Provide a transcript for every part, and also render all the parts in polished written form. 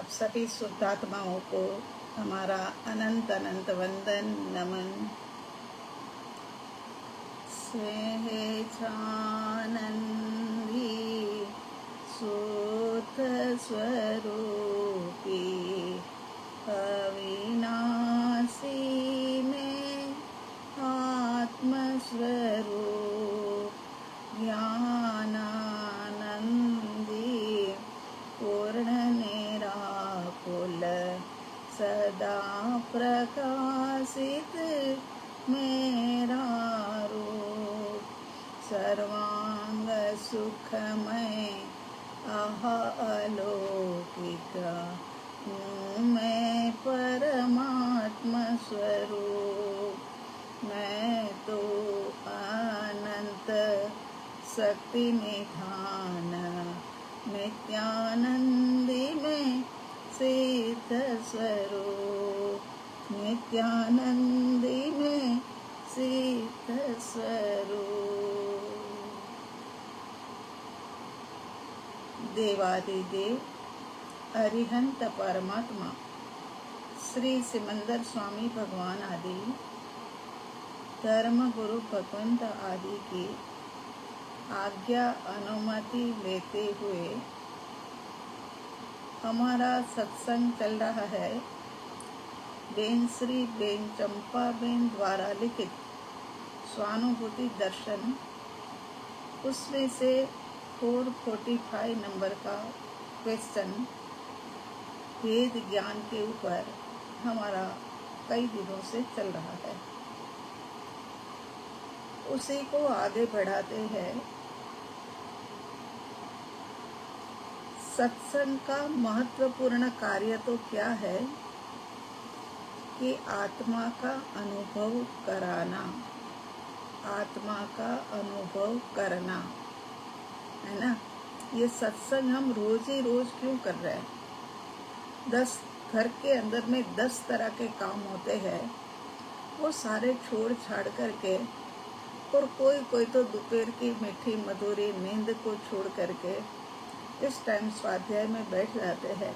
आप सभी शुद्धात्माओं को हमारा अनंत अनंत वंदन नमन। सहजानंदी सूत स्वरूपी अविनाशी में आत्मस्वरूप ज्ञानानंदी पूर्ण निराकुल सदा प्रकाशित मेरा रूप सर्वांग सुखमय अलौकिक हूँ मैं परमात्मा स्वरूप। मैं तो अनंत शक्ति निधान नित्यानंदी में सिद्ध स्वरूप नित्यानंदी में सिद्ध स्वरूप। देवादिदेव अरिहंत परमात्मा श्री सिमंदर स्वामी भगवान आदि धर्म गुरु भगवंत आदि की आज्ञा अनुमति लेते हुए हमारा सत्संग चल रहा है। बेन श्री बेन चंपा बेन द्वारा लिखित स्वानुभूति दर्शन, उसमें से 445 नंबर का क्वेश्चन वेद ज्ञान के ऊपर हमारा कई दिनों से चल रहा है। उसी को आगे बढ़ाते हैं। सत्संग का महत्वपूर्ण कार्य तो क्या है कि आत्मा का अनुभव कराना, आत्मा का अनुभव करना है ना। ये सत्संग हम रोज ही रोज क्यों कर रहे हैं? 10 घर के अंदर में 10 तरह के काम होते हैं, वो सारे छोड़ छाड़ करके, और कोई तो दोपहर की मीठी मधुरी नींद को छोड़ करके इस टाइम स्वाध्याय में बैठ जाते हैं।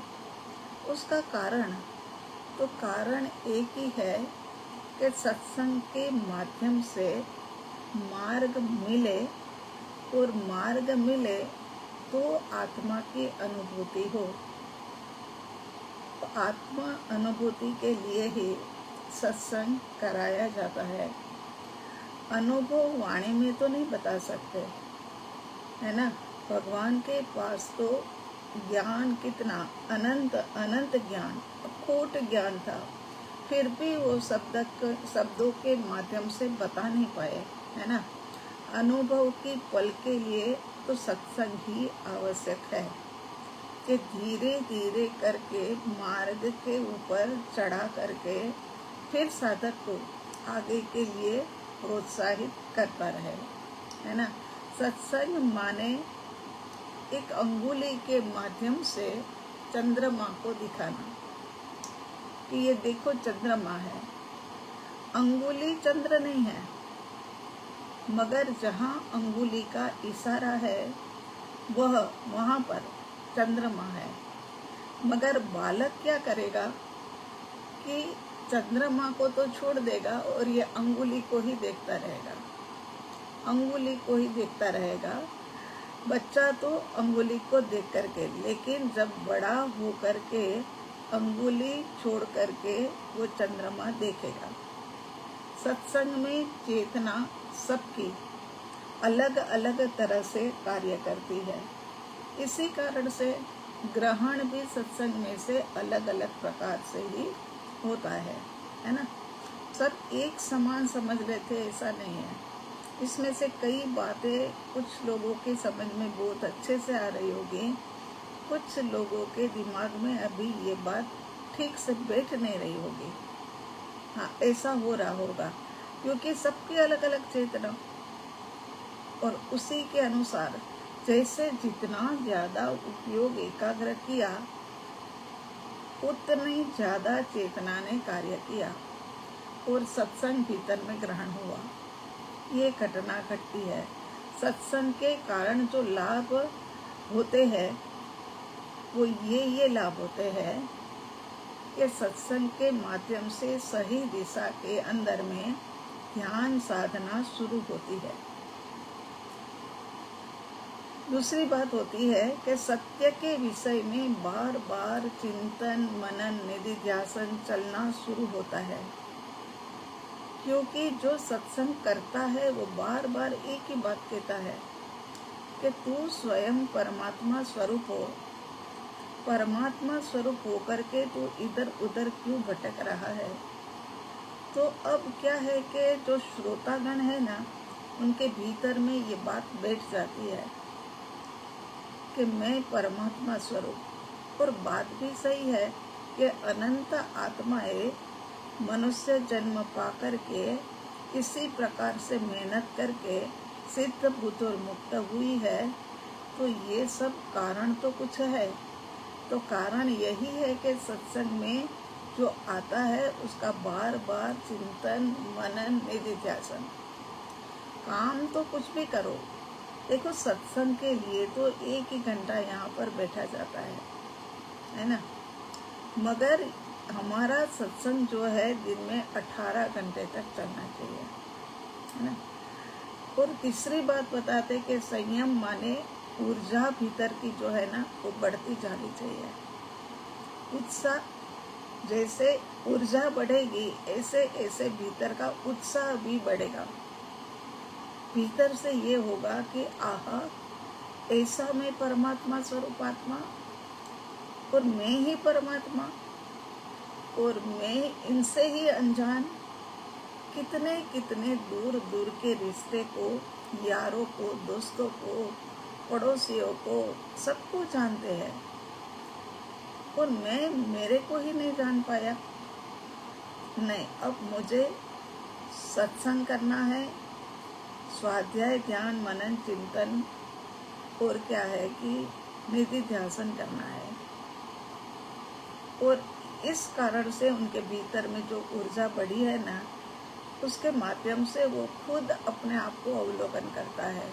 उसका कारण एक ही है कि सत्संग के माध्यम से मार्ग मिले, और मार्ग मिले तो आत्मा की अनुभूति हो। तो आत्मा अनुभूति के लिए ही सत्संग कराया जाता है। अनुभव वाणी में तो नहीं बता सकते, है ना। भगवान के पास तो ज्ञान कितना अनंत अनंत ज्ञान, अखोट ज्ञान था, फिर भी वो शब्दों के माध्यम से बता नहीं पाए, है ना। अनुभव की पल के लिए तो सत्संग ही आवश्यक है कि धीरे धीरे करके मार्ग के ऊपर चढ़ा करके फिर साधक को आगे के लिए प्रोत्साहित करता रहे, है ना। सत्संग माने एक अंगुली के माध्यम से चंद्रमा को दिखाना कि ये देखो चंद्रमा है। अंगुली चंद्र नहीं है, मगर जहाँ अंगुली का इशारा है वहाँ पर चंद्रमा है। मगर बालक क्या करेगा कि चंद्रमा को तो छोड़ देगा और ये अंगुली को ही देखता रहेगा, अंगुली को ही देखता रहेगा। बच्चा तो अंगुली को देख करके, लेकिन जब बड़ा हो करके अंगुली छोड़ करके वो चंद्रमा देखेगा। सत्संग में चेतना सबकी अलग अलग तरह से कार्य करती है। इसी कारण से ग्रहण भी सत्संग में से अलग अलग प्रकार से ही होता है ना। सब एक समान समझ लेते ऐसा नहीं है। इसमें से कई बातें कुछ लोगों के समझ में बहुत अच्छे से आ रही होगी, कुछ लोगों के दिमाग में अभी ये बात ठीक से बैठ नहीं रही होगी। हाँ, ऐसा हो रहा होगा क्योंकि सबकी अलग अलग चेतना, और उसी के अनुसार जैसे जितना ज्यादा उपयोग एकाग्र किया उतनी ज्यादा चेतना ने कार्य किया और सत्संग भीतर में ग्रहण हुआ। ये घटना घटती है। सत्संग के कारण जो लाभ होते हैं वो ये लाभ होते हैं कि सत्संग के माध्यम से सही दिशा के अंदर में ध्यान साधना शुरू होती है। दूसरी बात होती है कि सत्य के विषय में बार बार चिंतन मनन निधिध्यासन चलना शुरू होता है, क्योंकि जो सत्संग करता है वो बार बार एक ही बात कहता है कि तू स्वयं परमात्मा स्वरूप हो। परमात्मा स्वरूप होकर के तू इधर उधर क्यों भटक रहा है। तो अब क्या है कि जो श्रोतागण है ना, उनके भीतर में ये बात बैठ जाती है कि मैं परमात्मा स्वरूप। और बात भी सही है कि अनंत आत्माएं मनुष्य जन्म पा करके इसी प्रकार से मेहनत करके सिद्ध बुद्ध और मुक्त हुई है। तो ये सब कारण तो कुछ है। तो कारण यही है कि सत्संग में जो आता है उसका बार बार चिंतन मनन निधिध्यासन। काम तो कुछ भी करो, देखो सत्संग के लिए तो 1 ही घंटा यहाँ पर बैठा जाता है ना, मगर हमारा सत्संग जो है दिन में 18 घंटे तक चलना चाहिए, है ना। और तीसरी बात बताते कि संयम माने ऊर्जा भीतर की जो है ना वो बढ़ती जानी चाहिए। उत्साह, जैसे ऊर्जा बढ़ेगी ऐसे ऐसे भीतर का उत्साह भी बढ़ेगा। भीतर से ये होगा कि आहा, ऐसा मैं परमात्मा स्वरूप आत्मा, और मैं ही परमात्मा, और मैं इनसे ही अनजान। कितने कितने दूर दूर के रिश्ते को, यारों को, दोस्तों को, पड़ोसियों को, सबको जानते हैं, और मैं मेरे को ही नहीं जान पाया। नहीं, अब मुझे सत्संग करना है, स्वाध्याय ध्यान मनन चिंतन, और क्या है कि निधिध्यासन करना है। और इस कारण से उनके भीतर में जो ऊर्जा बढ़ी है ना, उसके माध्यम से वो खुद अपने आप को अवलोकन करता है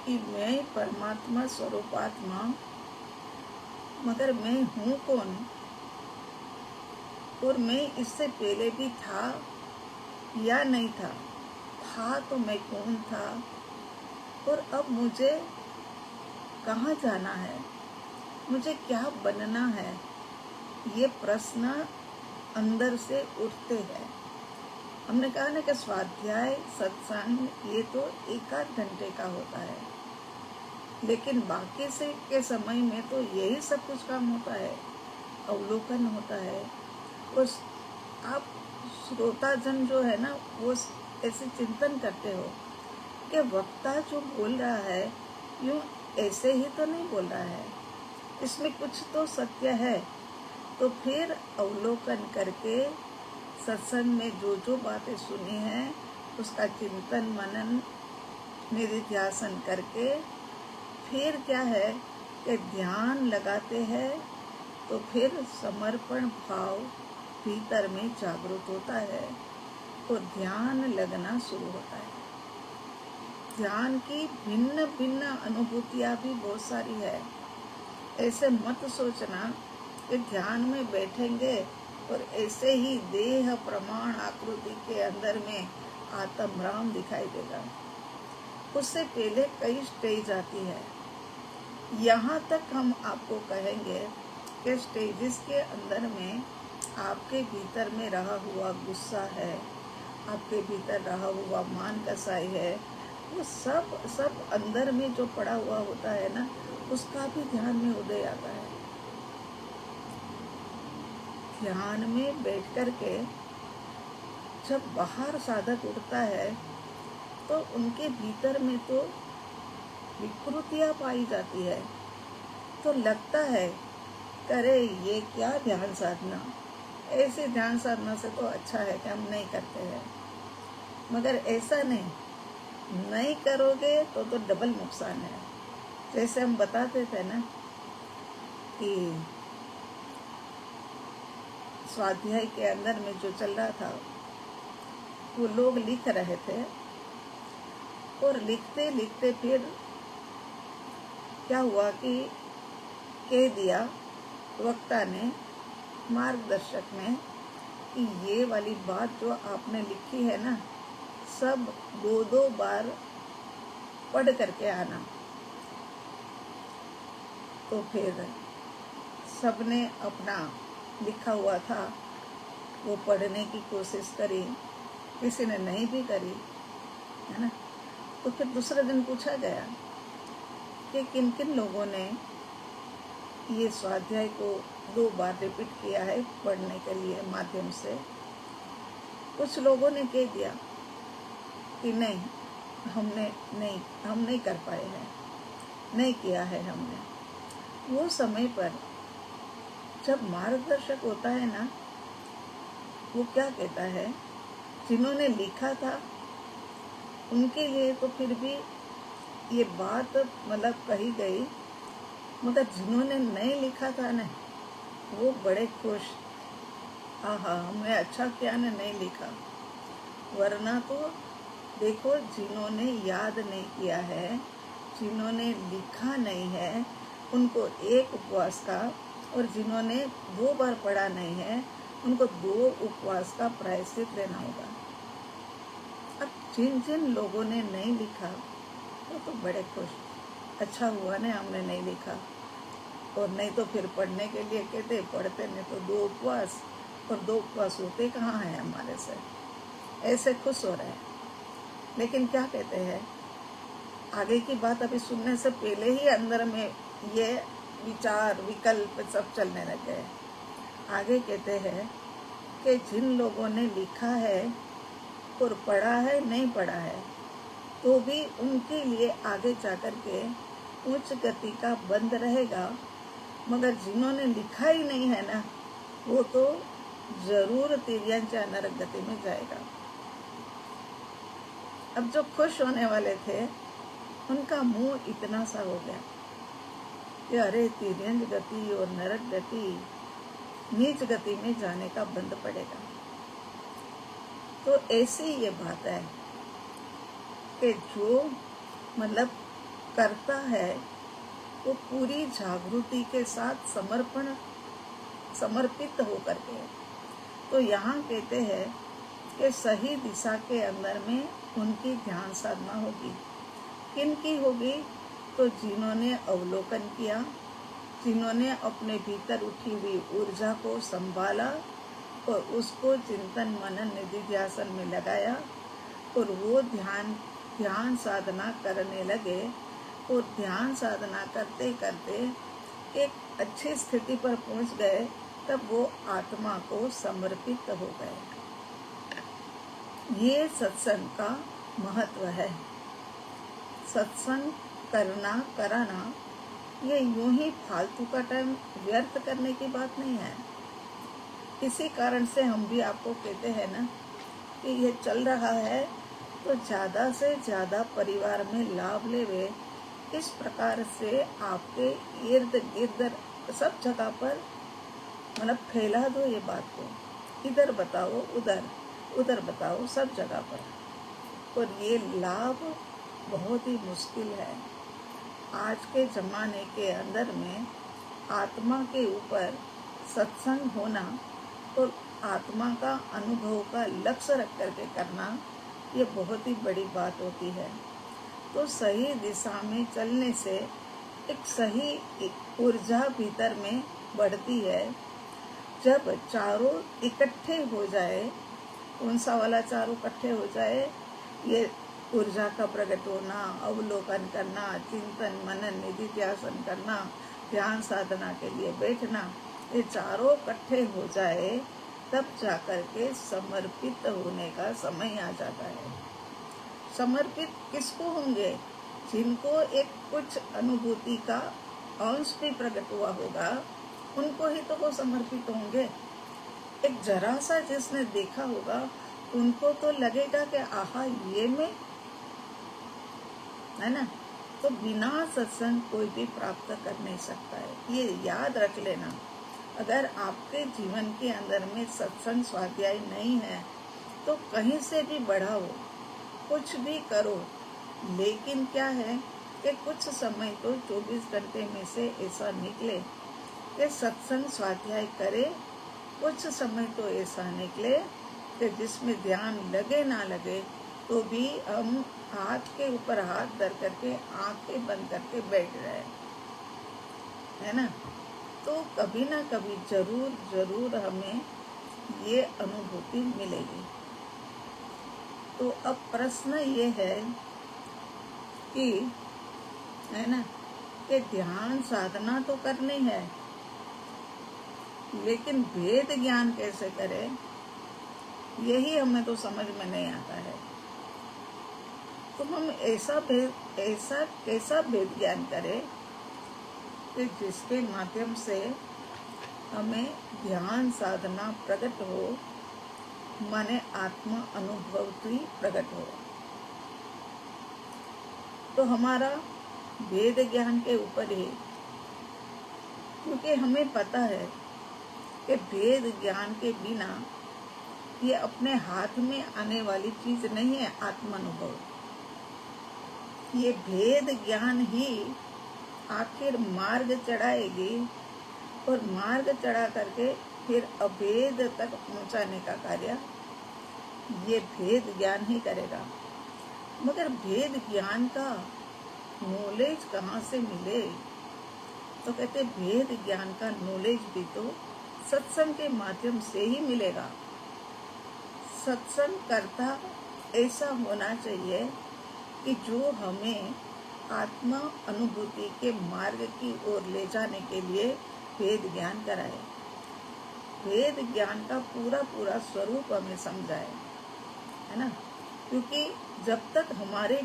कि मैं परमात्मा स्वरूप आत्मा, मगर मैं हूँ कौन, और मैं इससे पहले भी था या नहीं था तो मैं कौन था, और अब मुझे कहाँ जाना है, मुझे क्या बनना है। ये प्रश्न अंदर से उठते हैं। हमने कहा ना कि स्वाध्याय सत्संग ये तो 1 घंटे का होता है, लेकिन बाकी से के समय में तो यही सब कुछ काम होता है, अवलोकन होता है। उस आप श्रोताजन जो है ना वो ऐसे चिंतन करते हो कि वक्ता जो बोल रहा है यूँ ऐसे ही तो नहीं बोल रहा है, इसमें कुछ तो सत्य है। तो फिर अवलोकन करके सत्संग में जो जो बातें सुनी हैं उसका चिंतन मनन निधिध्यासन करके फिर क्या है कि ध्यान लगाते हैं। तो फिर समर्पण भाव भीतर में जागृत होता है और ध्यान लगना शुरू होता है। ध्यान की भिन्न भिन्न अनुभूतियाँ भी बहुत सारी है। ऐसे मत सोचना कि ध्यान में बैठेंगे और ऐसे ही देह प्रमाण आकृति के अंदर में आत्म राम दिखाई देगा। उससे पहले कई स्टेज आती है। यहाँ तक हम आपको कहेंगे कि स्टेजेस के अंदर में आपके भीतर में रहा हुआ गुस्सा है, आपके भीतर रहा हुआ मान कसाई है, वो सब अंदर में जो पड़ा हुआ होता है ना, उसका भी ध्यान में उदय आता है। ध्यान में बैठ कर के जब बाहर साधक उठता है तो उनके भीतर में तो विकृतियाँ पाई जाती है। तो लगता है करे ये क्या ध्यान साधना, ऐसे ध्यान साधना से तो अच्छा है कि हम नहीं करते हैं। मगर ऐसा नहीं करोगे तो डबल नुकसान है। जैसे हम बताते थे ना कि स्वाध्याय के अंदर में जो चल रहा था वो लोग लिख रहे थे और लिखते लिखते फिर क्या हुआ कि कह दिया वक्ता ने, मार्गदर्शक ने, कि ये वाली बात जो आपने लिखी है ना, सब 2-2 बार पढ़ करके आना। तो फिर सबने अपना लिखा हुआ था वो पढ़ने की कोशिश करी, किसी ने नहीं भी करी, है ना। तो फिर दूसरे दिन पूछा गया कि किन किन लोगों ने ये स्वाध्याय को 2 बार रिपीट किया है पढ़ने के लिए माध्यम से। कुछ लोगों ने कह दिया कि नहीं, हम नहीं कर पाए हैं, नहीं किया है हमने। वो समय पर जब मार्गदर्शक होता है ना, वो क्या कहता है, जिन्होंने लिखा था उनके लिए तो फिर भी ये बात मतलब कही गई, मगर जिन्होंने नहीं लिखा था ना, वो बड़े खुश, आहा हमने अच्छा किया ने नहीं लिखा। वरना तो देखो, जिन्होंने याद नहीं किया है, जिन्होंने लिखा नहीं है, उनको एक उपवास का, और जिन्होंने 2 बार पढ़ा नहीं है, उनको 2 उपवास का प्रायश्चित देना होगा। अब जिन जिन लोगों ने नहीं लिखा वो तो बड़े खुश, अच्छा हुआ ने हमने नहीं लिखा, और नहीं तो फिर पढ़ने के लिए कहते, पढ़ते नहीं तो 2 उपवास, और 2 उपवास होते कहाँ हैं हमारे से, ऐसे खुश हो रहे हैं। लेकिन क्या कहते हैं, आगे की बात अभी सुनने से पहले ही अंदर में ये विचार विकल्प सब चलने लगे। आगे कहते हैं कि जिन लोगों ने लिखा है और पढ़ा है, नहीं पढ़ा है, तो भी उनके लिए आगे जाकर के उच्च गति का बंद रहेगा, मगर जिन्होंने लिखा ही नहीं है ना, वो तो जरूर तिर्यंचा नरक गति में जाएगा। अब जो खुश होने वाले थे उनका मुंह इतना सा हो गया कि अरे तिर्यंज गति और नरक गति, नीच गति में जाने का बंद पड़ेगा। तो ऐसी ये बात है कि जो मतलब करता है वो पूरी जागृति के साथ समर्पित होकर के। तो यहाँ कहते हैं कि सही दिशा के अंदर में उनकी ध्यान साधना होगी। किन की होगी? तो जिन्होंने अवलोकन किया, जिन्होंने अपने भीतर उठी हुई ऊर्जा को संभाला और उसको चिंतन मनन निधिध्यासन में लगाया, और वो ध्यान साधना करने लगे, और ध्यान साधना करते करते एक अच्छी स्थिति पर पहुंच गए, तब वो आत्मा को समर्पित हो गए। ये सत्संग का महत्व है। सत्संग कराना ये यूं ही फालतू का टाइम व्यर्थ करने की बात नहीं है। इसी कारण से हम भी आपको कहते हैं ना कि ये चल रहा है तो ज़्यादा से ज़्यादा परिवार में लाभ लेवे। इस प्रकार से आपके इर्द गिर्द सब जगह पर मतलब फैला दो ये बात को, इधर बताओ उधर बताओ, सब जगह पर। और ये लाभ बहुत ही मुश्किल है। आज के ज़माने के अंदर में आत्मा के ऊपर सत्संग होना और आत्मा का अनुभव का लक्ष्य रख करके करना, ये बहुत ही बड़ी बात होती है। तो सही दिशा में चलने से एक सही ऊर्जा भीतर में बढ़ती है। जब चारों इकट्ठे हो जाए, कौन सा वाला चारों इकट्ठे हो जाए, ये ऊर्जा का प्रकट होना, अवलोकन करना, चिंतन मनन निधिध्यासन करना, ध्यान साधना के लिए बैठना, ये चारों इकट्ठे हो जाए, तब जाकर के समर्पित होने का समय आ जाता है। समर्पित किसको होंगे? जिनको एक कुछ अनुभूति का अंश भी प्रकट हुआ होगा, उनको ही तो वो समर्पित होंगे। एक जरा सा जिसने देखा होगा, उनको तो लगेगा कि आहा ये में, है ना। तो बिना सत्संग कोई भी प्राप्त कर नहीं सकता है। ये याद रख लेना। अगर आपके जीवन के अंदर में सत्संग स्वाध्याय नहीं है तो कहीं से भी बढ़ाओ, कुछ भी करो, लेकिन क्या है, कि कुछ समय तो 24 घंटे में से ऐसा निकले कि सत्संग स्वाध्याय करे, कुछ समय तो ऐसा निकले कि जिसमें ध्यान लगे ना लगे तो भी हम हाथ के ऊपर हाथ धर करके आंखें बंद करके बैठ रहे, है ना। तो कभी ना कभी जरूर जरूर हमें ये अनुभूति मिलेगी। तो अब प्रश्न ये है कि, है ना, कि ध्यान साधना तो करनी है, लेकिन भेद ज्ञान कैसे करें, यही हमें तो समझ में नहीं आता है। तो हम ऐसा कैसा भेद ज्ञान करें कि जिसके माध्यम से हमें ध्यान साधना प्रकट हो, माने आत्मा अनुभूति प्रकट हो। तो हमारा भेद ज्ञान के ऊपर ही, क्योंकि हमें पता है कि भेद ज्ञान के बिना ये अपने हाथ में आने वाली चीज नहीं है आत्मानुभव। ये भेद ज्ञान ही आखिर मार्ग चढ़ाएगी और मार्ग चढ़ा करके फिर अभेद तक पहुंचाने का कार्य ये भेद ज्ञान ही करेगा। मगर भेद ज्ञान का नॉलेज कहाँ से मिले, तो कहते भेद ज्ञान का नॉलेज भी तो सत्संग के माध्यम से ही मिलेगा। सत्संग करता ऐसा होना चाहिए कि जो हमें आत्मा अनुभूति के मार्ग की ओर ले जाने के लिए भेद ज्ञान कराए, भेद ज्ञान का पूरा पूरा स्वरूप हमें समझाए, है ना। क्योंकि जब तक हमारे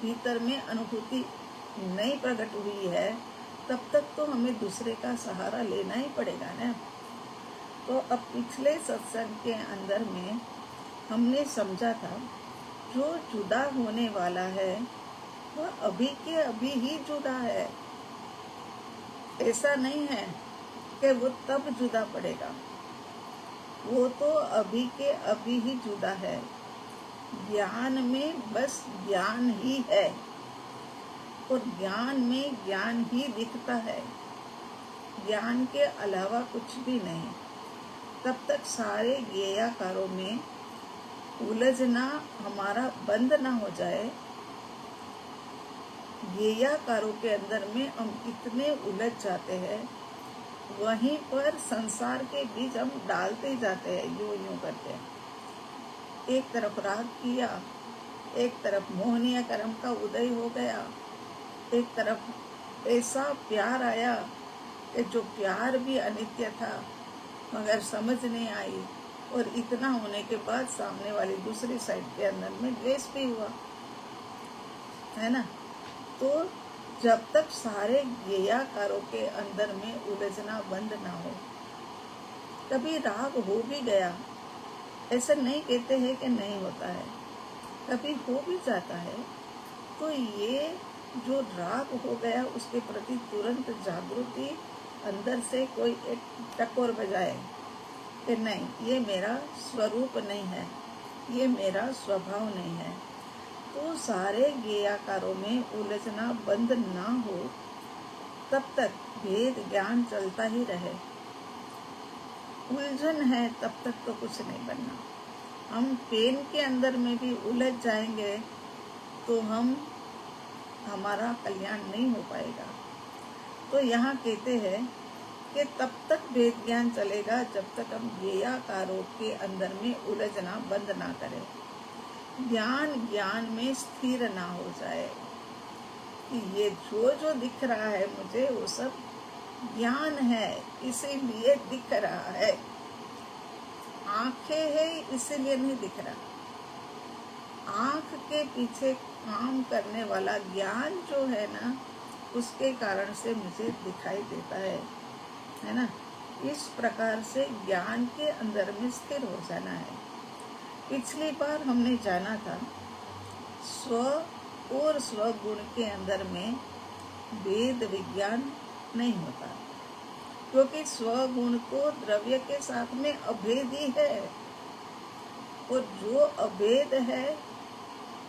भीतर में अनुभूति नहीं प्रकट हुई है, तब तक तो हमें दूसरे का सहारा लेना ही पड़ेगा ना। तो अब पिछले सत्संग के अंदर में हमने समझा था, जो जुदा होने वाला है वह अभी के अभी ही जुदा है। ऐसा नहीं है कि वो तब जुदा पड़ेगा, वो तो अभी के अभी ही जुदा है। ज्ञान में बस ज्ञान ही है और ज्ञान में ज्ञान ही दिखता है, ज्ञान के अलावा कुछ भी नहीं। तब तक सारे ज्ञेयाकारों में उलझना हमारा बंद ना हो जाए। ज्ञेयाकारों के अंदर में हम इतने उलझ जाते हैं, वहीं पर संसार के बीच हम डालते जाते हैं, यूं करते हैं। एक तरफ राग किया, एक तरफ मोहनीय कर्म का उदय हो गया, एक तरफ ऐसा प्यार आया कि जो प्यार भी अनित्य था मगर समझ नहीं आई, और इतना होने के बाद सामने वाली दूसरी साइड के अंदर में द्वेष भी हुआ, है ना। तो जब तक सारे ज्ञेयाकारों के अंदर में उलझना बंद ना हो, कभी राग हो भी गया, ऐसा नहीं कहते हैं कि नहीं होता है, कभी हो भी जाता है, तो ये जो राग हो गया उसके प्रति तुरंत जागृति अंदर से कोई एक टकोर बजाए कि नहीं, ये मेरा स्वरूप नहीं है, ये मेरा स्वभाव नहीं है। तो सारे ज्ञेयाकारों में उलझना बंद ना हो, तब तक भेद ज्ञान चलता ही रहे। उलझन है तब तक तो कुछ नहीं बनना। हम पेन के अंदर में भी उलझ जाएंगे तो हमारा कल्याण नहीं हो पाएगा। तो यहाँ कहते हैं कि तब तक वेद ज्ञान चलेगा जब तक हम ज्ञेयाकारों के अंदर में उलझना बंद ना करें, ज्ञान में स्थिर ना हो जाए कि ये जो दिख रहा है मुझे वो सब ज्ञान है, इसीलिए दिख रहा है। आंखें है इसीलिए नहीं दिख रहा। आंख के पीछे काम करने वाला ज्ञान जो है ना, उसके कारण से मुझे दिखाई देता है ना। इस प्रकार से ज्ञान के अंदर में स्थिर हो जाना है। पिछली बार हमने जाना था स्व और स्वगुण के अंदर में भेद विज्ञान नहीं होता, क्योंकि स्वगुण तो द्रव्य के साथ में अभेद ही है, और जो अभेद है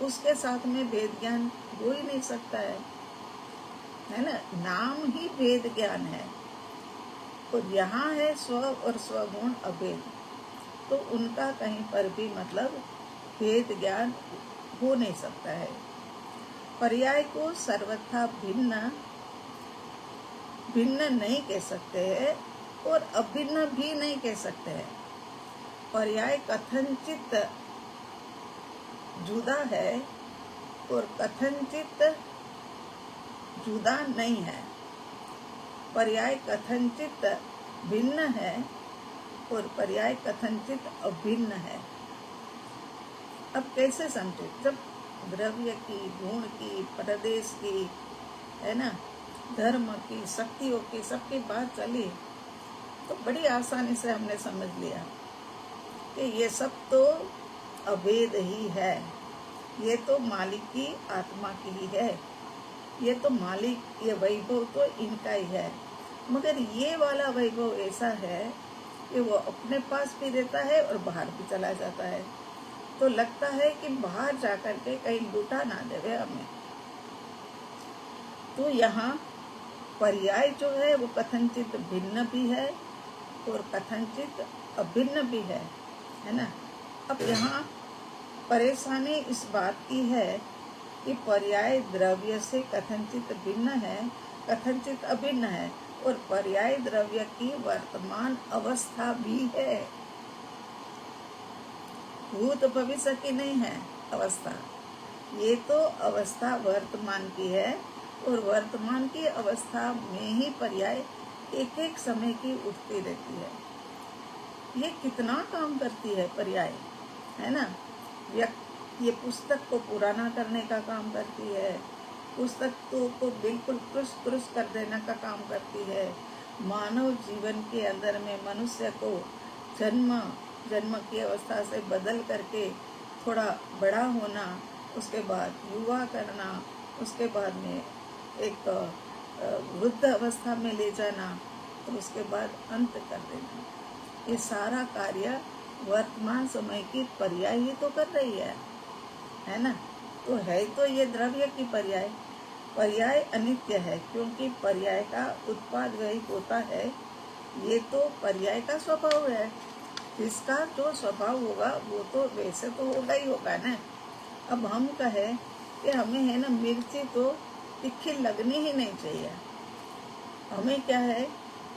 उसके साथ में भेद ज्ञान हो ही नहीं सकता है ना। नाम ही भेद ज्ञान है। तो यहाँ है स्व और स्वगुण अभेद, तो उनका कहीं पर भी मतलब भेद ज्ञान हो नहीं सकता है। पर्याय को सर्वथा भिन्न नहीं कह सकते हैं और अभिन्न भी नहीं कह सकते हैं। पर्याय कथनचित जुदा है और कथनचित जुदा नहीं है। पर्याय कथनचित भिन्न है और पर्याय कथनचित अभिन्न है। अब कैसे समझे? जब द्रव्य की, गुण की, प्रदेश की, है ना, धर्म की, शक्तियों की, सबकी बात चली तो बड़ी आसानी से हमने समझ लिया कि ये सब तो अभेद ही है। ये तो मालिक की आत्मा की ही है। ये तो मालिक, ये वैभव तो इनका ही है। मगर ये वाला वैभव ऐसा है कि वो अपने पास भी रहता है और बाहर भी चला जाता है। तो लगता है कि बाहर जाकर के कहीं लूटा ना देवे हमें। तो यहाँ पर्याय जो है वो कथनचित भिन्न भी है और कथनचित अभिन्न भी है ना। अब यहाँ परेशानी इस बात की है कि पर्याय द्रव्य से कथनचित भिन्न है, कथनचित अभिन्न है, और पर्याय द्रव्य की वर्तमान अवस्था भी है, भूत भविष्य की नहीं है अवस्था। ये तो अवस्था वर्तमान की है और वर्तमान की अवस्था में ही पर्याय एक एक समय की उठती रहती है। ये कितना काम करती है पर्याय, है ना। ये पुस्तक को पुराना करने का काम करती है, पुस्तक को बिल्कुल क्रुश कर देने का काम करती है। मानव जीवन के अंदर में मनुष्य को जन्म की अवस्था से बदल करके थोड़ा बड़ा होना, उसके बाद युवा करना, उसके बाद में एक वृद्ध अवस्था में ले जाना और उसके बाद अंत कर देना। ये सारा कार्य वर्तमान समय की पर्याय ही तो कर रही है ना। तो है तो ये द्रव्य की पर्याय अनित्य है, क्योंकि पर्याय का उत्पाद वही होता है। ये तो पर्याय का स्वभाव है। जिसका जो स्वभाव होगा वो तो वैसे तो होगा ही होगा ना। अब हम कहें कि हमें है ना मिर्ची तो तीखी लगनी ही नहीं चाहिए, हमें क्या है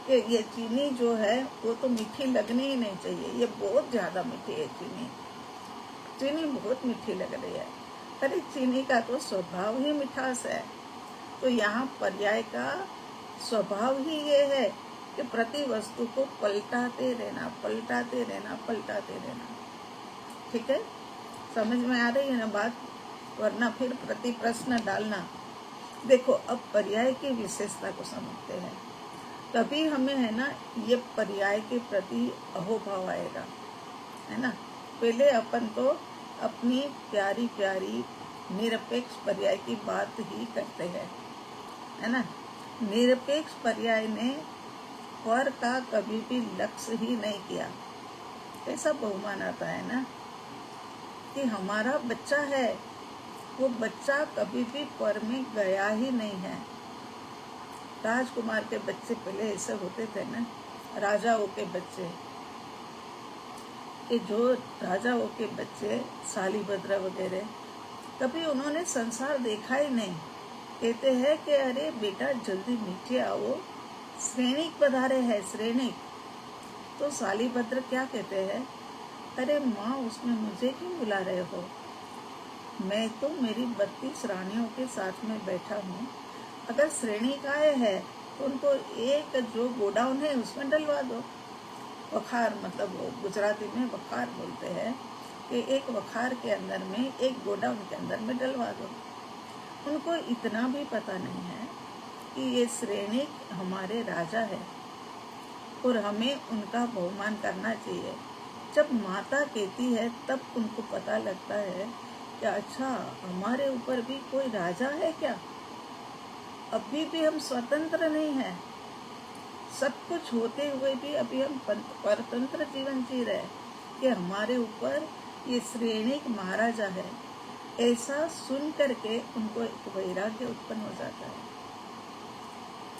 कि ये चीनी जो है वो तो मीठी लगनी ही नहीं चाहिए, ये बहुत ज़्यादा मीठी है चीनी बहुत मीठी लग रही है। अरे चीनी का तो स्वभाव ही मिठास है। तो यहाँ पर्याय का स्वभाव ही ये है कि प्रति वस्तु को पलटाते रहना। ठीक है, समझ में आ रही है ना बात? वरना फिर प्रति प्रश्न डालना। देखो अब पर्याय की विशेषता को समझते हैं, तभी हमें है ना ये पर्याय के प्रति अहोभाव आएगा, है ना। पहले अपन तो अपनी प्यारी प्यारी निरपेक्ष पर्याय की बात ही करते हैं, है ना। निरपेक्ष पर्याय ने पर का कभी भी लक्ष्य ही नहीं किया। ऐसा बहुमान आता है ना कि हमारा बच्चा है, वो बच्चा कभी भी पर में गया ही नहीं है। राजकुमार के बच्चे पहले ऐसे होते थे ना, राजाओं के बच्चे, कि जो राजाओं के बच्चे शालीभद्र वगैरह, कभी उन्होंने संसार देखा ही नहीं। कहते हैं कि अरे बेटा जल्दी नीचे आओ, श्रेणिक पधारे है, श्रेणिक। तो शालीभद्र क्या कहते हैं, अरे माँ उसमें मुझे क्यों बुला रहे हो, मैं तो मेरी 32 रानियों के साथ में बैठा हूँ। अगर श्रेणिक आए है तो उनको एक जो गोडाउन है उसमें डलवा दो। वखार मतलब वो गुजराती में वखार बोलते हैं कि एक वखार के अंदर में, एक गोडाउन के अंदर में डलवा दो। उनको इतना भी पता नहीं है कि ये श्रेणिक हमारे राजा है और हमें उनका बहुमान करना चाहिए। जब माता कहती है तब उनको पता लगता है कि अच्छा हमारे ऊपर भी कोई राजा है क्या। अभी भी हम स्वतंत्र नहीं हैं, सब कुछ होते हुए भी अभी हम परतंत्र जीवन जी रहे कि हमारे ऊपर ये श्रेणिक महाराजा है। ऐसा सुन करके उनको एक वैराग्य उत्पन्न हो जाता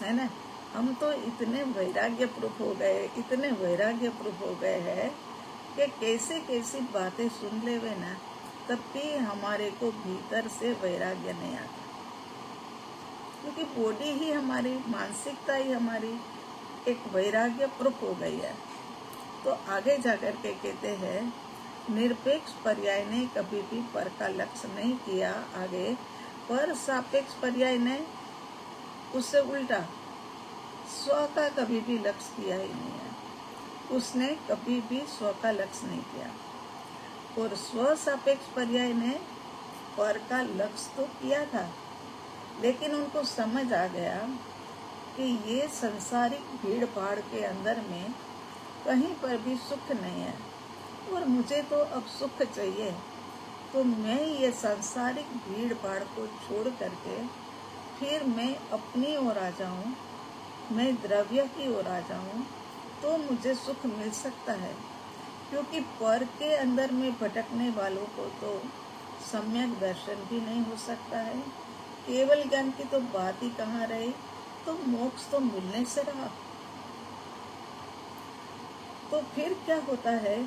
है ना। हम तो इतने वैराग्य प्रूफ हो गए, इतने वैराग्य प्रूफ हो गए हैं कि कैसे कैसी बातें सुन लेवे ना, तब भी हमारे को भीतर से वैराग्य नहीं आता, क्योंकि बॉडी ही हमारी, मानसिकता ही हमारी एक वैराग्य प्रूफ हो गई है। तो आगे जाकर के कहते हैं, निरपेक्ष पर्याय ने कभी भी पर का लक्ष्य नहीं किया। आगे पर सापेक्ष पर्याय ने उससे उल्टा स्व का कभी भी लक्ष्य किया ही नहीं है। उसने कभी भी स्व का लक्ष्य नहीं किया। और स्व सापेक्ष पर्याय ने पर का लक्ष्य तो किया था, लेकिन उनको समझ आ गया कि ये संसारिक भीड़ भाड़ के अंदर में कहीं पर भी सुख नहीं है और मुझे तो अब सुख चाहिए। तो मैं ये सांसारिक भीड़ भाड़ को छोड़ करके फिर मैं अपनी ओर आ जाऊं, मैं द्रव्य की ओर आ जाऊं, तो मुझे सुख मिल सकता है। क्योंकि पर के अंदर में भटकने वालों को तो सम्यक दर्शन भी नहीं हो सकता है। केवल ज्ञान की तो बात ही कहाँ रही, तो मोक्ष तो मिलने से रहा। तो फिर क्या होता है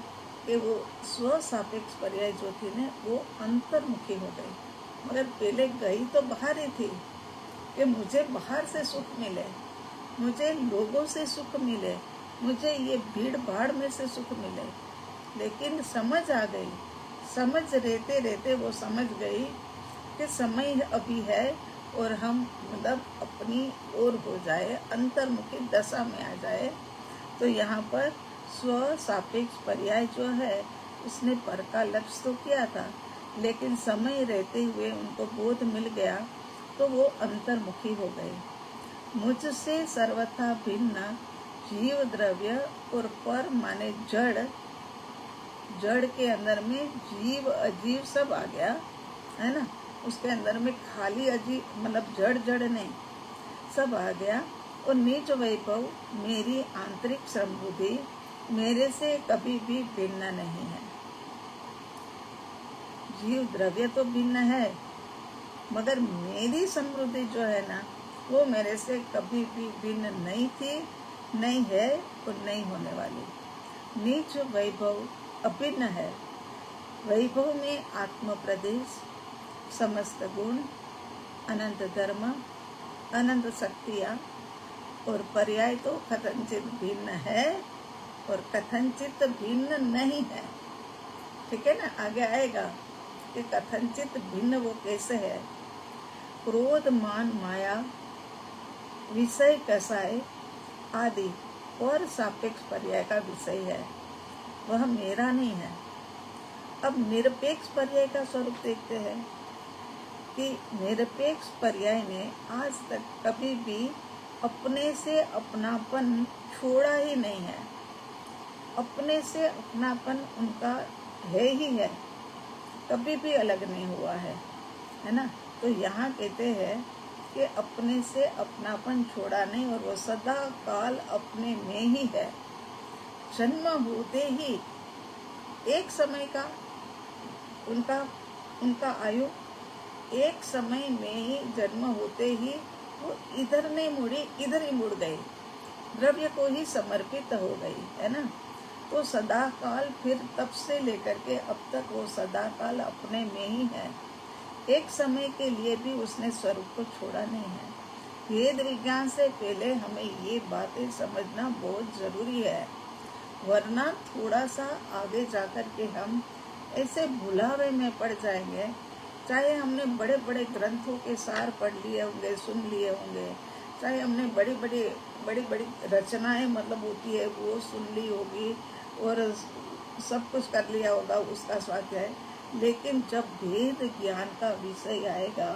कि वो स्व सापेक्ष पर्याय जो थी ना, वो अंतर्मुखी हो गई। मगर पहले गई तो बाहर ही थी कि मुझे बाहर से सुख मिले, मुझे लोगों से सुख मिले, मुझे ये भीड़ भाड़ में से सुख मिले। लेकिन समझ आ गई, समझ रहते रहते वो समझ गई कि समय अभी है और हम मतलब अपनी ओर हो जाए, अंतर्मुखी दशा में आ जाए। तो यहाँ पर स्व सापेक्ष पर्याय जो है उसने पर का लक्ष्य तो किया था, लेकिन समय रहते हुए उनको बोध मिल गया तो वो अंतर्मुखी हो गए। मुझसे सर्वथा भिन्न जीव द्रव्य और पर माने जड़, जड़ के अंदर में जीव अजीव सब आ गया है ना। उसके अंदर में खाली अजीव मतलब जड़ जड़ नहीं, सब आ गया। और निज वैभव मेरी आंतरिक समृद्धि मेरे से कभी भी भिन्न नहीं है। जीव द्रव्य तो भिन्न है, मगर मेरी समृद्धि जो है ना, वो मेरे से कभी भी भिन्न नहीं थी, नहीं है और नहीं होने वाली। निज वैभव अभिन्न है। वैभव में आत्म प्रदेश, समस्त गुण, अनंत धर्म, अनंत शक्तियाँ और पर्याय तो कथनचित भिन्न है और कथनचित भिन्न नहीं है। ठीक है ना, आगे आएगा कि कथनचित भिन्न वो कैसे है। क्रोध मान माया विषय कसाय आदि और सापेक्ष पर्याय का विषय है, वह मेरा नहीं है। अब निरपेक्ष पर्याय का स्वरूप देखते हैं कि निरपेक्ष पर्याय ने आज तक कभी भी अपने से अपनापन छोड़ा ही नहीं है। अपने से अपनापन उनका है ही है, कभी भी अलग नहीं हुआ है ना। तो यहाँ कहते हैं कि अपने से अपनापन छोड़ा नहीं और वो सदा काल अपने में ही है। जन्म होते ही एक समय का उनका आयु एक समय में ही जन्म होते ही वो इधर नहीं मुड़ी, इधर ही मुड़ गई, द्रव्य को ही समर्पित हो गई है ना। तो सदा काल फिर तब से लेकर के अब तक वो सदा काल अपने में ही है। एक समय के लिए भी उसने स्वरूप को छोड़ा नहीं है। वेद विज्ञान से पहले हमें ये बातें समझना बहुत जरूरी है, वरना थोड़ा सा आगे जाकर के हम ऐसे भुलावे में पड़ जाएंगे। चाहे हमने बड़े बड़े ग्रंथों के सार पढ़ लिए होंगे, सुन लिए होंगे, चाहे हमने बड़ी बड़ी रचनाएं मतलब होती है वो सुन ली होगी और सब कुछ कर लिया होगा उसका स्वाध्याय, लेकिन जब भेद ज्ञान का विषय आएगा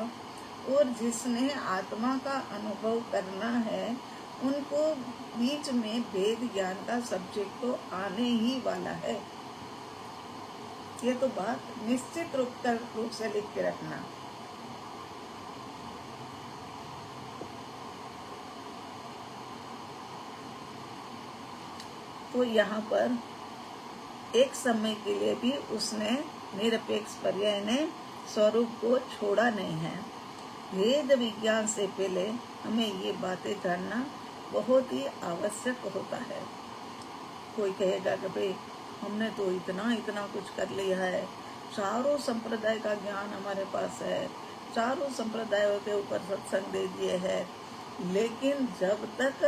और जिसने आत्मा का अनुभव करना है, उनको बीच में भेद ज्ञान का सब्जेक्ट तो आने ही वाला है। ये तो बात निश्चित रूप से लिख के रखना। तो यहाँ पर एक समय के लिए भी उसने निरपेक्ष पर्याय ने स्वरूप को छोड़ा नहीं है। वेद विज्ञान से पहले हमें ये बातें जानना बहुत ही आवश्यक होता है। कोई कहेगा कि भाई हमने तो इतना कुछ कर लिया है, चारों संप्रदाय का ज्ञान हमारे पास है, चारों संप्रदायों के ऊपर सत्संग दे दिए है, लेकिन जब तक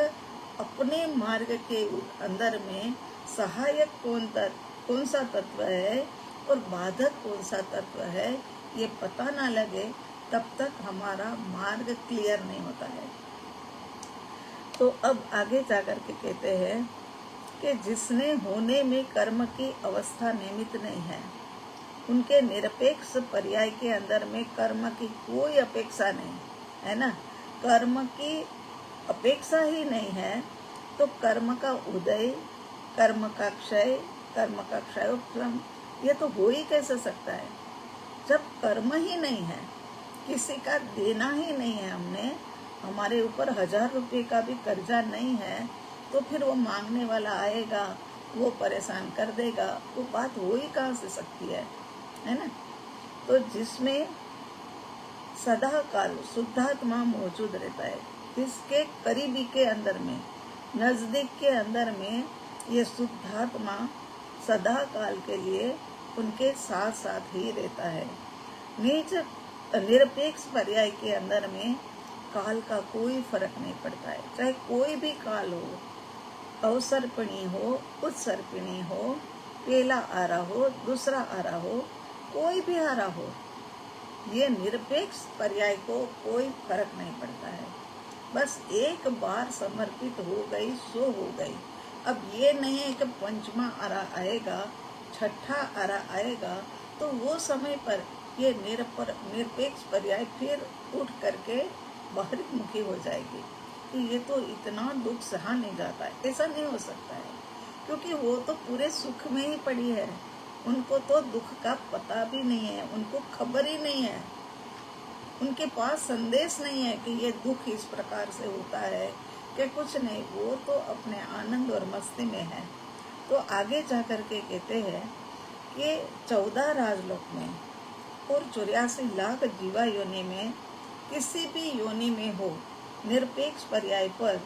अपने मार्ग के अंदर में सहायक कौन सा तत्व है और बाधक कौन सा तत्व है ये पता ना लगे, तब तक हमारा मार्ग क्लियर नहीं होता है। तो अब आगे जाकर के कहते हैं कि जिसने होने में कर्म की अवस्था निमित्त नहीं है, उनके निरपेक्ष पर्याय के अंदर में कर्म की कोई अपेक्षा नहीं है ना, कर्म की अपेक्षा ही नहीं है, तो कर्म का उदय, कर्म का क्षय, कर्म का क्षयोपक्रम ये तो हो ही कैसे सकता है जब कर्म ही नहीं है, किसी का देना ही नहीं है, हमने हमारे ऊपर 1000 रुपये का भी कर्जा नहीं है, तो फिर वो मांगने वाला आएगा, वो परेशान कर देगा, वो बात हो ही कहाँ से सकती है ना। तो जिसमें सदा काल शुद्धात्मा मौजूद रहता है, इसके करीबी के अंदर में, नजदीक के अंदर में ये शुद्धात्मा सदा काल के लिए उनके साथ साथ ही रहता है। निरपेक्ष पर्याय के अंदर में काल का कोई फर्क नहीं पड़ता है, चाहे कोई भी काल हो, अवसर्पिणी हो, उत्सर्पिणी हो, पहला आ रहा हो, दूसरा आ रहा हो, कोई भी आ रहा हो, ये निरपेक्ष पर्याय को कोई फर्क नहीं पड़ता है। बस एक बार समर्पित हो गई सो हो गई। अब ये नहीं है कि पंचमा आरा आएगा, छठा आरा आएगा, तो वो समय पर ये निरपेक्ष पर्याय फिर उठ करके बाहरी मुखी हो जाएगी कि ये तो इतना दुख सहा नहीं जाता है। ऐसा नहीं हो सकता है, क्योंकि वो तो पूरे सुख में ही पड़ी है, उनको तो दुख का पता भी नहीं है, उनको खबर ही नहीं है, उनके पास संदेश नहीं है कि ये दुख इस प्रकार से होता है कि कुछ नहीं, वो तो अपने आनंद और मस्ती में है। तो आगे जाकर के कहते हैं कि 14 राजलोक में और 84 लाख जीवा योनि में किसी भी योनि में हो, निरपेक्ष पर्याय पर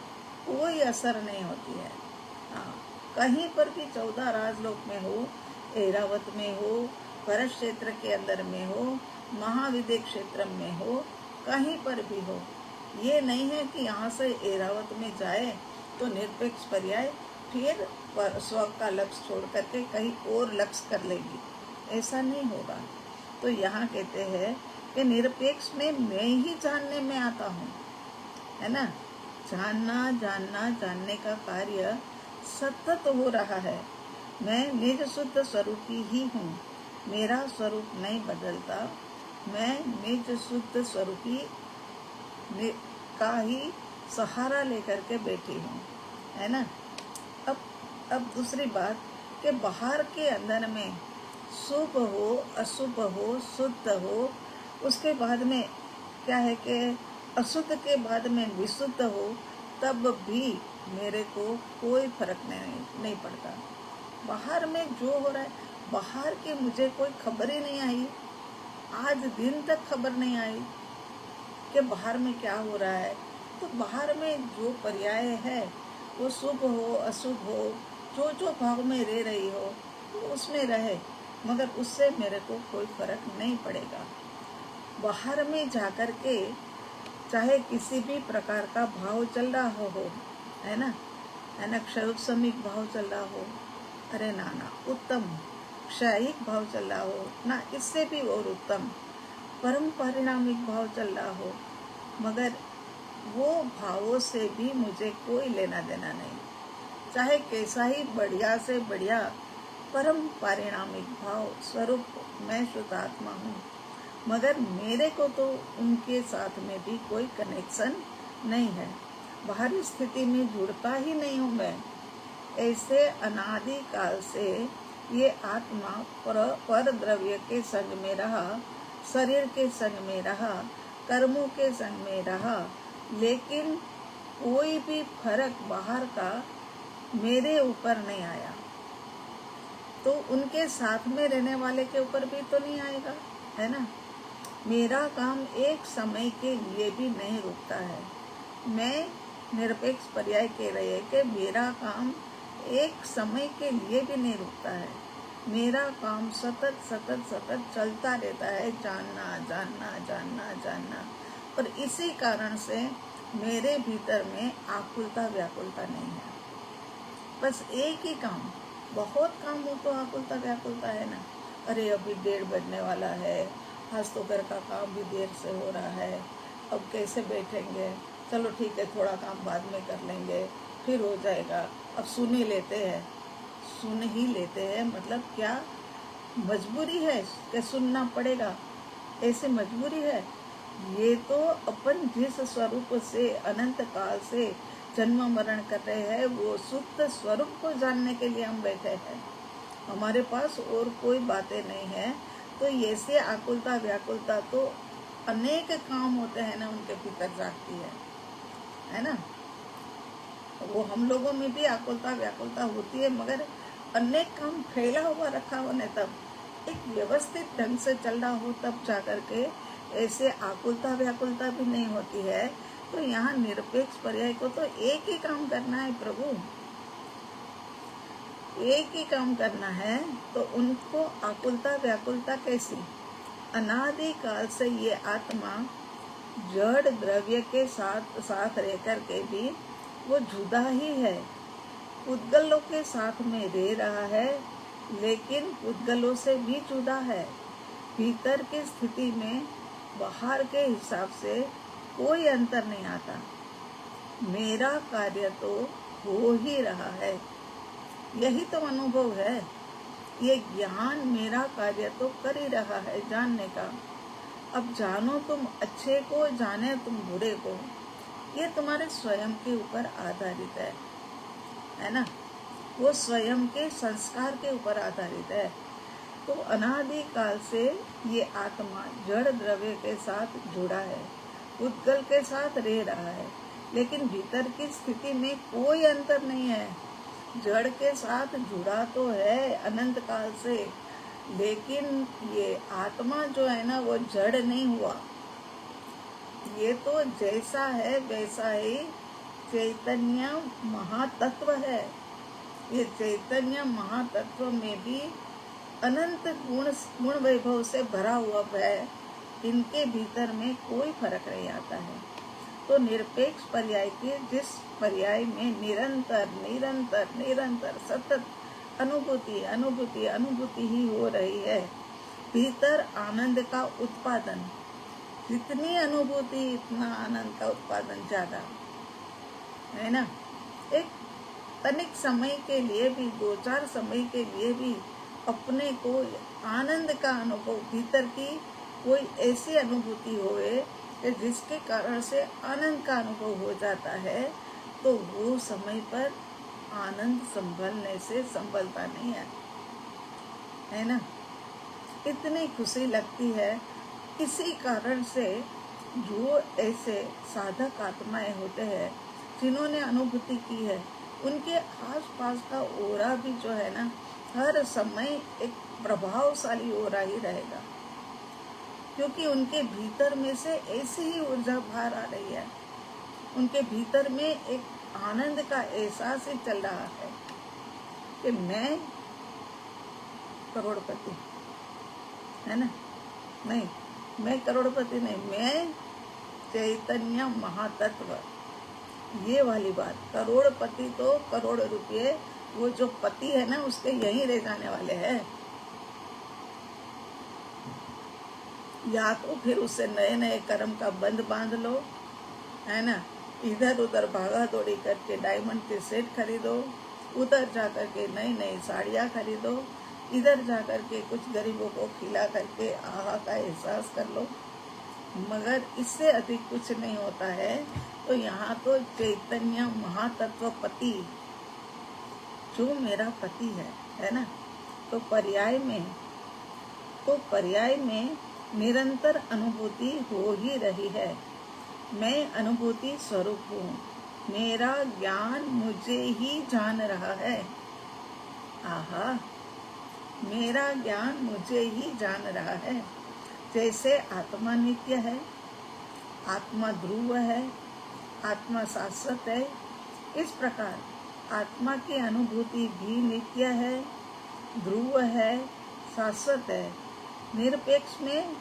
कोई असर नहीं होती है। हाँ, कहीं पर भी 14 राजलोक में हो, ऐरावत में हो, भरत क्षेत्र के अंदर में हो, महाविद्य क्षेत्र में हो, कहीं पर भी हो, ये नहीं है कि यहाँ से ऐरावत में जाए तो निरपेक्ष पर्याय फिर स्व का लक्ष्य छोड़ करके कहीं और लक्ष्य कर लेगी, ऐसा नहीं होगा। तो यहाँ कहते हैं कि निरपेक्ष में मैं ही जानने में आता हूँ, है ना। जानने का कार्य सतत हो रहा है। मैं निज शुद्ध स्वरूपी ही हूँ, मेरा स्वरूप नहीं बदलता, मैं निज शुद्ध स्वरूपी का ही सहारा लेकर के बैठी हूँ, है ना। अब दूसरी बात कि बाहर के अंदर में शुभ हो, अशुभ हो, शुद्ध हो, उसके बाद में क्या है कि अशुद्ध के बाद में विशुद्ध हो, तब भी मेरे को कोई फर्क नहीं पड़ता। बाहर में जो हो रहा है, बाहर की मुझे कोई खबर ही नहीं आई, आज दिन तक खबर नहीं आई कि बाहर में क्या हो रहा है। तो बाहर में जो पर्याय है वो शुभ हो, अशुभ हो, जो भाव में रह रही हो तो उसमें रहे, मगर उससे मेरे को कोई फर्क नहीं पड़ेगा। बाहर में जाकर के चाहे किसी भी प्रकार का भाव चल रहा हो, है ना, क्षयोत्समिक भाव चल रहा हो, अरे ना, उत्तम क्षयिक भाव चल रहा हो ना, इससे भी और उत्तम परम परिणामिक भाव चल रहा हो, मगर वो भावों से भी मुझे कोई लेना देना नहीं। चाहे कैसा ही बढ़िया से बढ़िया परम परिणामिक भाव स्वरूप मैं शुद्ध आत्मा हूँ, मगर मेरे को तो उनके साथ में भी कोई कनेक्शन नहीं है, बाहरी स्थिति में जुड़ता ही नहीं हूँ मैं। ऐसे अनादि काल से ये आत्मा पर द्रव्य के संग में रहा, शरीर के संग में रहा, कर्मों के संग में रहा, लेकिन कोई भी फर्क बाहर का मेरे ऊपर नहीं आया, तो उनके साथ में रहने वाले के ऊपर भी तो नहीं आएगा, है ना। मेरा काम एक समय के लिए भी नहीं रुकता है। मैं निरपेक्ष पर्याय कह रही है कि मेरा काम एक समय के लिए भी नहीं रुकता है। मेरा काम सतत सतत सतत चलता रहता है, जानना जानना जानना जानना। और इसी कारण से मेरे भीतर में आकुलता व्याकुलता नहीं है। बस एक ही काम, बहुत काम हो तो आकुलता व्याकुलता है ना। अरे अभी 1:30 बजने वाला है, आज तो घर का काम भी देर से हो रहा है, अब कैसे बैठेंगे, चलो ठीक है थोड़ा काम बाद में कर लेंगे, फिर हो जाएगा, अब सुन ही लेते हैं। मतलब क्या मजबूरी है कि सुनना पड़ेगा, ऐसे मजबूरी है? ये तो अपन जिस स्वरूप से अनंत काल से जन्म मरण कर रहे हैं, वो सुप्त स्वरूप को जानने के लिए हम बैठे हैं। हमारे पास और कोई बातें नहीं है। तो ऐसे आकुलता व्याकुलता तो अनेक काम होते हैं ना, उनके भीतर जागती है ना। वो हम लोगों में भी आकुलता व्याकुलता होती है, मगर अनेक काम फैला हुआ रखा हो न, तब एक व्यवस्थित ढंग से चल रहा हो, तब जाकर के ऐसे आकुलता व्याकुलता भी नहीं होती है। तो यहाँ निरपेक्ष पर्याय को तो एक ही काम करना है प्रभु, एक ही काम करना है। तो उनको आकुलता व्याकुलता कैसी? अनादि काल से ये आत्मा जड़ द्रव्य के साथ साथ रहकर के भी वो जुदा ही है। पुद्गलों के साथ में रह रहा है, लेकिन पुद्गलों से भी जुदा है। भीतर की स्थिति में बाहर के हिसाब से कोई अंतर नहीं आता। मेरा कार्य तो हो ही रहा है, यही तो अनुभव है। ये ज्ञान मेरा कार्य तो कर ही रहा है जानने का। अब जानो तुम अच्छे को, जाने तुम बुरे को, ये तुम्हारे स्वयं के ऊपर आधारित है ना। वो स्वयं के संस्कार के ऊपर आधारित है। तो अनादि काल से ये आत्मा जड़ द्रव्य के साथ जुड़ा है, पुद्गल के साथ रह रहा है, लेकिन भीतर की स्थिति में कोई अंतर नहीं है। जड़ के साथ जुड़ा तो है अनंत काल से, लेकिन ये आत्मा जो है ना, वो जड़ नहीं हुआ। ये तो जैसा है वैसा ही चैतन्य महातत्व है। ये चैतन्य महातत्व में भी अनंत गुण वैभव से भरा हुआ है। इनके भीतर में कोई फर्क नहीं आता है। तो निरपेक्ष पर्याय के जिस पर्याय में निरंतर निरंतर निरंतर सतत अनुभूति अनुभूति अनुभूति ही हो रही है, भीतर आनंद का उत्पादन, जितनी अनुभूति इतना आनंद का उत्पादन ज्यादा है ना। एक तनिक समय के लिए भी, 2-4 समय के लिए भी अपने को आनंद का अनुभव, भीतर की कोई ऐसी अनुभूति होए कि जिसके कारण से आनंद का अनुभव हो जाता है, तो वो समय पर आनंद संभलने से संभलता नहीं है ना। इतनी खुशी लगती है। इसी कारण से जो ऐसे साधक आत्माएं होते हैं जिन्होंने अनुभूति की है, उनके आसपास का ओरा भी जो है ना, हर समय एक प्रभावशाली ओरा ही रहेगा, क्योंकि उनके भीतर में से ऐसी ही ऊर्जा बाहर आ रही है। उनके भीतर में एक आनंद का एहसास ही चल रहा है कि मैं करोड़पति, है ना। नहीं, मैं करोड़पति नहीं, मैं चैतन्य महातत्व, ये वाली बात। करोड़पति तो करोड़ रुपये, वो जो पति है ना, उसके यहीं रह जाने वाले हैं। या तो फिर उससे नए नए कर्म का बंध बांध लो, है ना। इधर उधर भागा दौड़ी करके डायमंड के सेट खरीदो, उधर जा करके नई नई साड़ियाँ खरीदो, इधर जा करके कुछ गरीबों को खिला करके आहा का एहसास कर लो, मगर इससे अधिक कुछ नहीं होता है। तो यहाँ तो चैतन्य महातत्व पति जो मेरा पति है ना। तो पर्याय में निरंतर अनुभूति हो ही रही है। मैं अनुभूति स्वरूप हूँ, मेरा ज्ञान मुझे ही जान रहा है। आहा, मेरा ज्ञान मुझे ही जान रहा है। जैसे आत्मा नित्य है, आत्मा ध्रुव है, आत्मा शाश्वत है, इस प्रकार आत्मा की अनुभूति भी नित्य है, ध्रुव है, शाश्वत है। निरपेक्ष में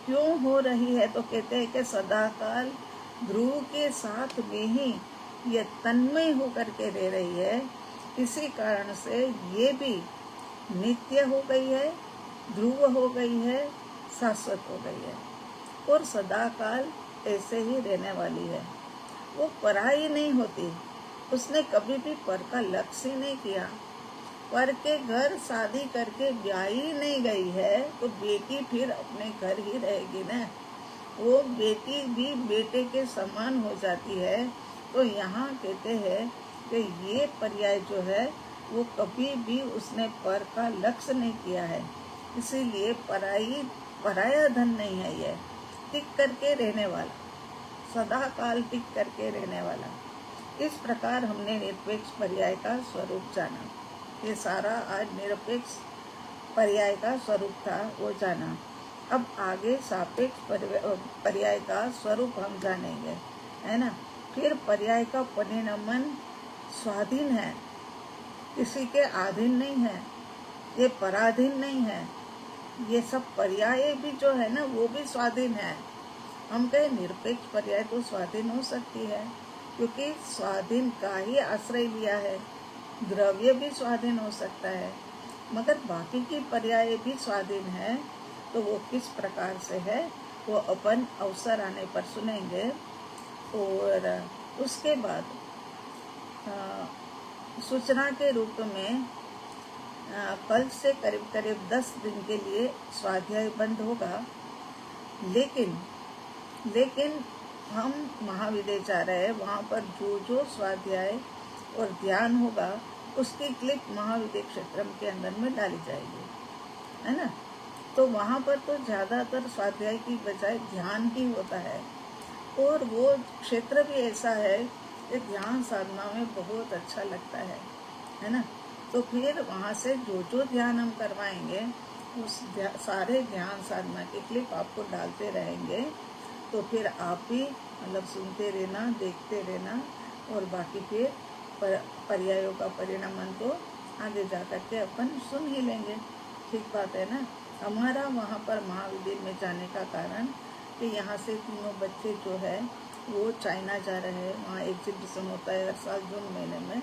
क्यों हो रही है तो कहते हैं कि सदाकाल ध्रुव के साथ में ही ये तन्मय होकर के रह रही है। इसी कारण से ये भी नित्य हो गई है, ध्रुव हो गई है, शाश्वत हो गई है और सदाकाल ऐसे ही रहने वाली है। वो पराई नहीं होती, उसने कभी भी पर का लक्ष्य नहीं किया। पर के घर शादी करके ब्याही नहीं गई है तो बेटी फिर अपने घर ही रहेगी ना। वो बेटी भी बेटे के समान हो जाती है। तो यहाँ कहते हैं कि ये पर्याय जो है वो कभी भी उसने पर का लक्ष्य नहीं किया है, इसीलिए पराया धन नहीं है। ये टिक करके रहने वाला, सदा काल टिक करके रहने वाला। इस प्रकार हमने निरपेक्ष पर्याय का स्वरूप जाना। ये सारा आज निरपेक्ष पर्याय का स्वरूप था, वो जाना। अब आगे सापेक्ष पर्याय का स्वरूप हम जानेंगे, है ना। फिर पर्याय का परिणमन स्वाधीन है, किसी के अधीन नहीं है, ये पराधीन नहीं है। ये सब पर्याय भी जो है ना वो भी स्वाधीन है। हम कहें निरपेक्ष पर्याय तो स्वाधीन हो सकती है क्योंकि स्वाधीन का ही आश्रय लिया है। द्रव्य भी स्वाधीन हो सकता है, मगर बाकी की पर्याय भी स्वाधीन है। तो वो किस प्रकार से है वो अपन अवसर आने पर सुनेंगे। और उसके बाद सूचना के रूप में कल से करीब करीब 10 दिन के लिए स्वाध्याय बंद होगा। लेकिन हम महाविद्यालय जा रहे हैं, वहाँ पर जो स्वाध्याय और ध्यान होगा उसकी क्लिप महाविद्यालय क्षेत्र के अंदर में डाली जाएगी, है ना। तो वहाँ पर तो ज़्यादातर स्वाध्याय की बजाय ध्यान ही होता है और वो क्षेत्र भी ऐसा है कि ध्यान साधना में बहुत अच्छा लगता है ना। तो फिर वहाँ से जो ध्यान हम करवाएंगे उस सारे ध्यान साधना की क्लिप आपको डालते रहेंगे। तो फिर आप भी मतलब सुनते रहना, देखते रहना और बाकी फिर पर्यायों का परिणामन तो आगे जा कर के अपन सुन ही लेंगे। ठीक बात है ना। हमारा वहाँ पर महाविद्यालय में जाने का कारण कि यहाँ से तीनों बच्चे जो है वो चाइना जा रहे हैं, वहाँ एग्जीबिशन होता है हर साल जून महीने में,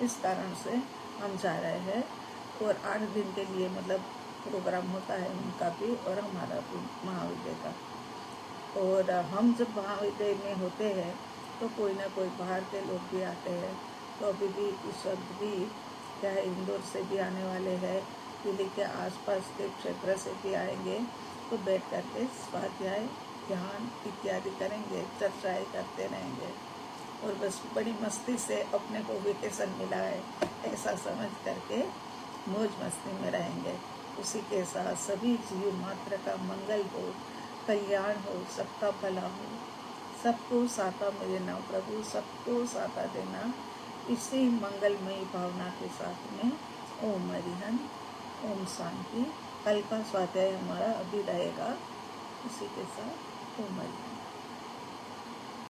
इस कारण से हम जा रहे हैं। और 8 दिन के लिए मतलब प्रोग्राम होता है उनका भी और हमारा भी महाविद्यालय का। और हम जब महाविद्यालय में होते हैं तो कोई ना कोई बाहर के लोग भी आते हैं। तो अभी भी इस वक्त भी क्या है, इंदौर से भी आने वाले हैं, दिल्ली के आसपास के क्षेत्र से भी आएंगे। तो बैठ करके स्वाध्याय, ध्यान इत्यादि करेंगे, चर्चाएं करते रहेंगे और बस बड़ी मस्ती से अपने को वेकेशन मिला है ऐसा समझ करके मौज मस्ती में रहेंगे। उसी के साथ सभी जीव मात्र का मंगल हो, कल्याण हो, सबका भला हो, सबको साता मेरे नाम प्रभु, सबको साता देना। इसी मंगलमयी भावना के साथ में ओम हरिहंस, ओम शांति। कल का स्वाध्याय हमारा अभी रहेगा, इसी के साथ ओम हरिहंस।